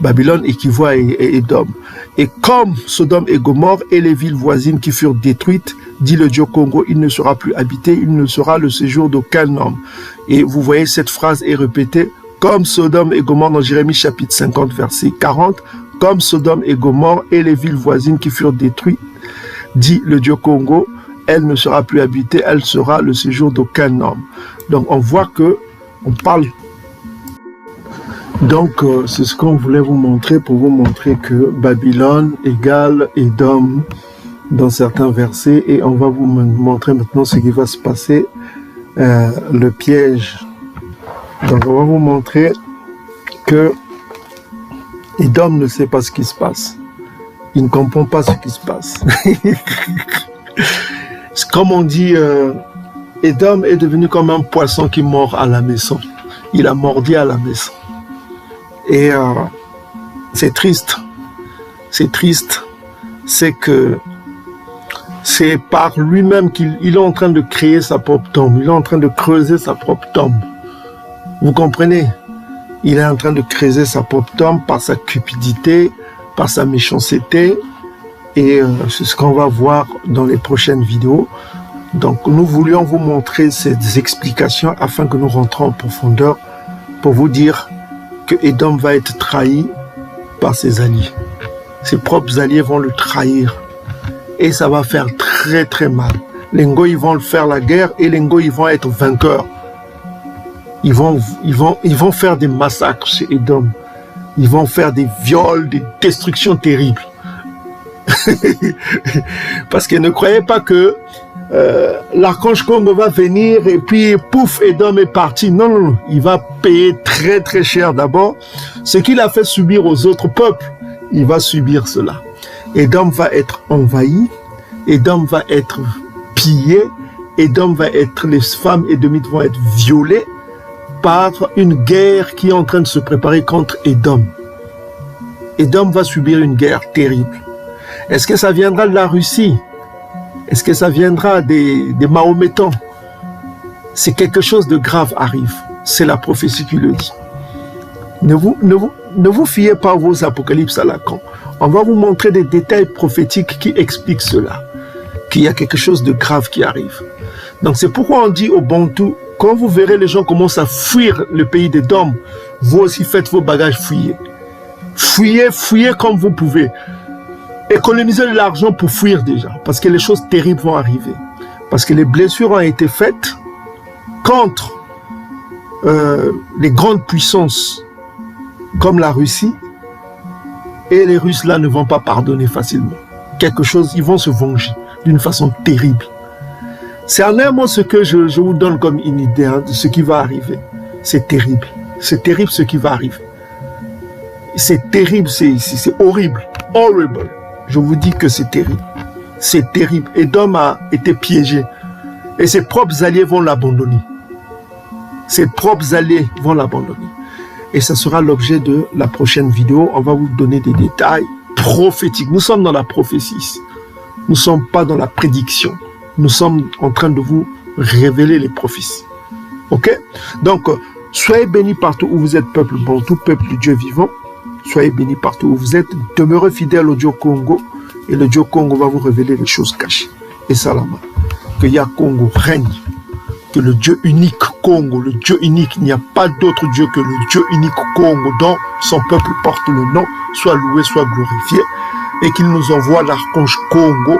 Babylone équivaut à Édom. Et comme Sodome et Gomorrhe et les villes voisines qui furent détruites, dit le Dieu Congo, il ne sera plus habité, il ne sera le séjour d'aucun homme. Et vous voyez, cette phrase est répétée comme Sodome et Gomorrhe dans Jérémie chapitre 50 verset 40, comme Sodome et Gomorrhe et les villes voisines qui furent détruites, dit le Dieu Congo, elle ne sera plus habitée, elle sera le séjour d'aucun homme. Donc on voit que on parle. Donc c'est ce qu'on voulait vous montrer pour vous montrer que Babylone égale Édom dans certains versets, et on va vous montrer maintenant ce qui va se passer, le piège. Donc on va vous montrer que Édom ne sait pas ce qui se passe. Il ne comprend pas ce qui se passe. Comme on dit, Édom est devenu comme un poisson qui mord à la maison. Il a mordu à la maison. Et c'est triste. C'est triste. C'est que c'est par lui-même qu'il est en train de créer sa propre tombe. Il est en train de creuser sa propre tombe. Vous comprenez? Il est en train de creuser sa propre tombe par sa cupidité, par sa méchanceté. Et c'est ce qu'on va voir dans les prochaines vidéos. Donc nous voulions vous montrer ces explications afin que nous rentrons en profondeur pour vous dire que Édom va être trahi par ses alliés. Ses propres alliés vont le trahir. Et ça va faire très très mal. Les Ngoï vont le faire la guerre et les Ngoï vont être vainqueurs. Ils vont faire des massacres chez Édom. Ils vont faire des viols, des destructions terribles. Parce qu'ils ne croyaient pas que l'archange Congo va venir et puis pouf, Édom est parti. Non, non, non. Il va payer très très cher d'abord. Ce qu'il a fait subir aux autres peuples, il va subir cela. Édom va être envahi, Édom va être pillé, Édom va être, les femmes édomites vont être violées par une guerre qui est en train de se préparer contre Édom. Édom va subir une guerre terrible. Est-ce que ça viendra de la Russie? Est-ce que ça viendra des Mahométans? C'est quelque chose de grave arrive. C'est la prophétie qui le dit. Ne vous fiez pas aux apocalypses à la con. On va vous montrer des détails prophétiques qui expliquent cela. Qu'il y a quelque chose de grave qui arrive. Donc c'est pourquoi on dit au Bantou, quand vous verrez les gens commencent à fuir le pays d'Édom, Vous aussi faites vos bagages, fuyez. Fuyez comme vous pouvez. Économisez de l'argent pour fuir déjà, parce que les choses terribles vont arriver. Parce que les blessures ont été faites contre les grandes puissances comme la Russie, et les Russes là ne vont pas pardonner facilement. Quelque chose, ils vont se venger d'une façon terrible. C'est en un mot ce que je vous donne comme une idée de ce qui va arriver. C'est terrible. C'est terrible ce qui va arriver. C'est terrible, c'est horrible. Horrible. Je vous dis que c'est terrible. C'est terrible. Edom a été piégé. Et ses propres alliés vont l'abandonner. Ses propres alliés vont l'abandonner. Et ça sera l'objet de la prochaine vidéo. On va vous donner des détails prophétiques. Nous sommes dans la prophétie. Nous ne sommes pas dans la prédiction. Nous sommes en train de vous révéler les prophéties. Ok? Donc, soyez bénis partout où vous êtes, peuple bon, tout peuple du Dieu vivant. Soyez bénis partout où vous êtes. Demeurez fidèles au Dieu Congo. Et le Dieu Congo va vous révéler les choses cachées. Et salama. Que Yah Congo règne. Que le Dieu unique Congo, le Dieu unique, il n'y a pas d'autre Dieu que le Dieu unique Congo, dont son peuple porte le nom, soit loué, soit glorifié. Et qu'il nous envoie l'archange Congo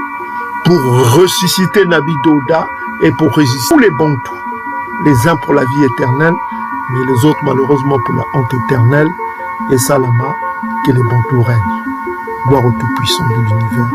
pour ressusciter Nabi Douda et pour résister tous les Bantous. Les uns pour la vie éternelle, mais les autres malheureusement pour la honte éternelle. Et salama, que les Bantous règnent. Gloire au Tout-Puissant de l'univers.